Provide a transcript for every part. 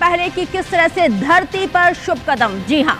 पहले कि किस तरह से धरती पर शुभ कदम। जी हां,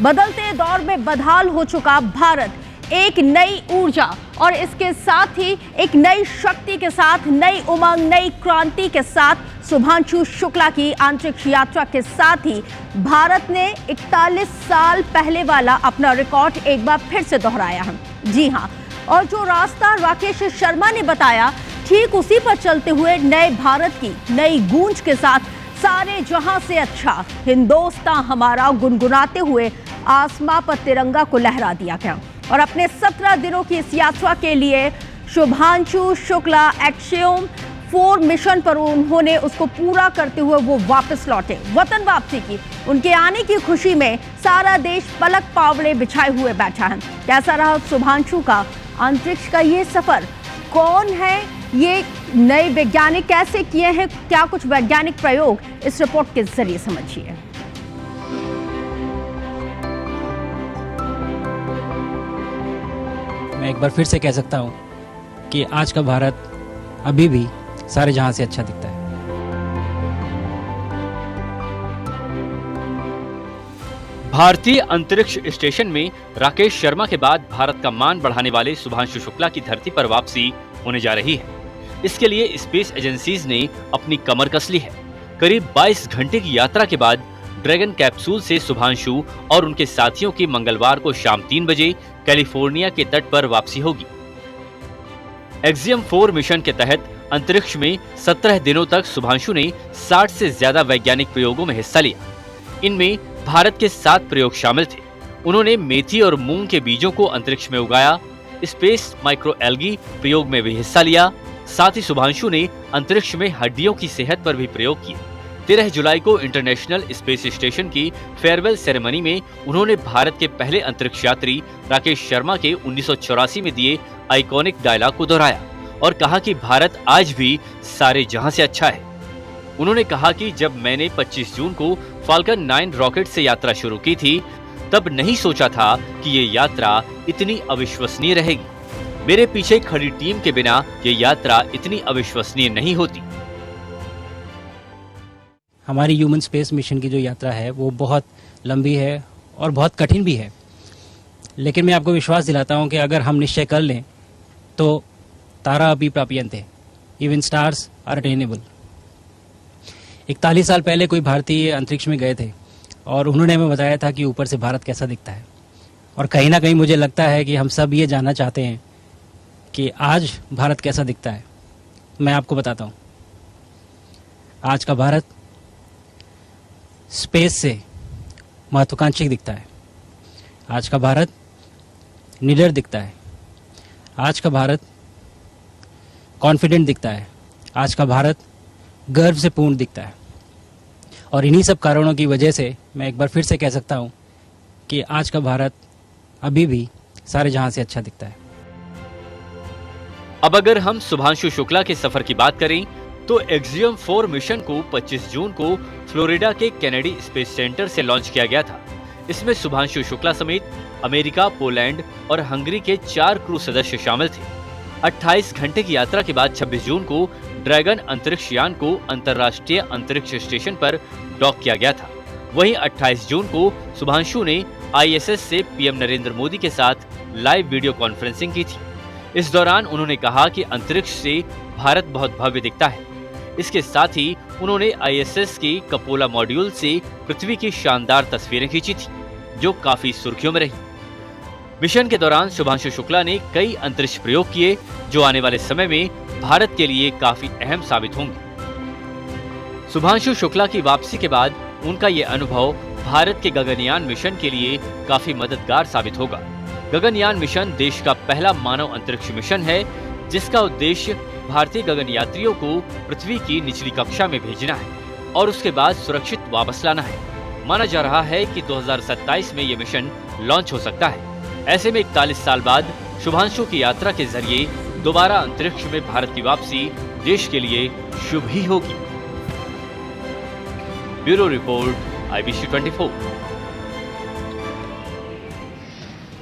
बदलते दौर में बदहाल हो चुका भारत एक नई ऊर्जा और इसके साथ ही एक नई शक्ति के साथ, नई उमंग, नई क्रांति के साथ शुभांशु शुक्ला की अंतरिक्ष यात्रा के साथ ही भारत ने 41 साल पहले वाला अपना रिकॉर्ड एक बार फिर से दोहराया है। जी हां, और जो रास्ता राकेश शर्मा ने बताया, ठीक उसी पर चलते हुए नए भारत की नई गूंज के साथ सारे जहां से अच्छा हिंदुस्तान हमारा गुनगुनाते हुए आसमां पर तिरंगा को लहरा दिया गया। और अपने 17 दिनों की इस यात्रा के लिए शुभांशु शुक्ला एक्सियम 4 मिशन पर उन्होंने उसको पूरा करते हुए वो वापस लौटे। वतन वापसी की उनके आने की खुशी में सारा देश पलक पावड़े बिछाए हुए बैठा है। कैसा रहा शुभांशु का अंतरिक्ष का ये सफर? कौन है ये नए वैज्ञानिक, कैसे किए हैं, क्या कुछ वैज्ञानिक प्रयोग, इस रिपोर्ट के जरिए समझिए। मैं एक बार फिर से कह सकता हूं कि आज का भारत अभी भी सारे जहां से अच्छा दिखता है। भारतीय अंतरिक्ष स्टेशन में राकेश शर्मा के बाद भारत का मान बढ़ाने वाले शुभांशु शुक्ला की धरती पर वापसी होने जा रही है। इसके लिए स्पेस एजेंसीज ने अपनी कमर कस ली है। करीब 22 घंटे की यात्रा के बाद ड्रैगन कैप्सूल से शुभांशु और उनके साथियों की मंगलवार को शाम 3 बजे कैलिफोर्निया के तट पर वापसी होगी। एक्सियम 4 मिशन के तहत अंतरिक्ष में 17 दिनों तक शुभांशु ने 60 से ज्यादा वैज्ञानिक प्रयोगों में हिस्सा लिया। इनमें भारत के 7 प्रयोग शामिल थे। उन्होंने मेथी और मूंग के बीजों को अंतरिक्ष में उगाया, स्पेस माइक्रो एल्गी प्रयोग में भी हिस्सा लिया। साथ ही शुभांशु ने अंतरिक्ष में हड्डियों की सेहत पर भी प्रयोग किए। 13 जुलाई को इंटरनेशनल स्पेस स्टेशन की फेयरवेल सेरेमनी में उन्होंने भारत के पहले अंतरिक्ष यात्री राकेश शर्मा के 1984 में दिए आइकॉनिक डायलॉग को दोहराया और कहा कि भारत आज भी सारे जहां से अच्छा है। उन्होंने कहा कि जब मैंने 25 जून को फाल्कन 9 रॉकेट से यात्रा शुरू की थी, तब नहीं सोचा था कि ये यात्रा इतनी अविश्वसनीय रहेगी। मेरे पीछे खड़ी टीम के बिना ये यात्रा इतनी अविश्वसनीय नहीं होती। हमारी ह्यूमन स्पेस मिशन की जो यात्रा है वो बहुत लंबी है और बहुत कठिन भी है, लेकिन मैं आपको विश्वास दिलाता हूं कि अगर हम निश्चय कर लें तो तारा अभी प्राप्यन्ते, इवन स्टार्स आर अटेनेबल। 41 साल पहले कोई भारतीय अंतरिक्ष में गए थे और उन्होंने हमें बताया था कि ऊपर से भारत कैसा दिखता है। और कहीं ना कहीं मुझे लगता है कि हम सब ये जानना चाहते हैं कि आज भारत कैसा दिखता है। मैं आपको बताता हूँ, आज का भारत स्पेस से महत्वाकांक्षी दिखता है। आज का भारत निडर दिखता है। आज का भारत कॉन्फिडेंट दिखता है। आज का भारत गर्व से पूर्ण दिखता है। और इन्हीं सब कारणों की वजह से मैं एक बार फिर से कह सकता हूं कि आज का भारत अभी भी सारे जहां से अच्छा दिखता है। अब अगर हम शुभांशु शुक्ला के सफर की बात करें तो एक्सियम 4 मिशन को 25 जून को फ्लोरिडा के केनेडी स्पेस सेंटर से लॉन्च किया गया था। इसमें शुभांशु शुक्ला समेत अमेरिका, पोलैंड और हंगरी के 4 क्रू सदस्य शामिल थे। 28 घंटे की यात्रा के बाद 26 जून को ड्रैगन अंतरिक्ष यान को अंतर्राष्ट्रीय अंतरिक्ष स्टेशन पर डॉक किया गया था। वहीं 28 जून को शुभांशु ने आईएसएस से पीएम नरेंद्र मोदी के साथ लाइव वीडियो कॉन्फ्रेंसिंग की थी। इस दौरान उन्होंने कहा कि अंतरिक्ष से भारत बहुत भव्य दिखता है। इसके साथ ही उन्होंने आईएसएस के कपोला मॉड्यूल से पृथ्वी की शानदार तस्वीरें खींची थी, जो काफी सुर्खियों में रही। मिशन के दौरान शुभांशु शुक्ला ने कई अंतरिक्ष प्रयोग किए, जो आने वाले समय में भारत के लिए काफी अहम साबित होंगे। शुभांशु शुक्ला की वापसी के बाद उनका ये अनुभव भारत के गगनयान मिशन के लिए काफी मददगार साबित होगा। गगनयान मिशन देश का पहला मानव अंतरिक्ष मिशन है, जिसका उद्देश्य भारतीय गगन यात्रियों को पृथ्वी की निचली कक्षा में भेजना है और उसके बाद सुरक्षित वापस लाना है। माना जा रहा है कि 2027 में ये मिशन लॉन्च हो सकता है। ऐसे में 41 साल बाद शुभांशु की यात्रा के जरिए दोबारा अंतरिक्ष में भारत की वापसी देश के लिए शुभ ही होगी। Bureau report, IBC 24।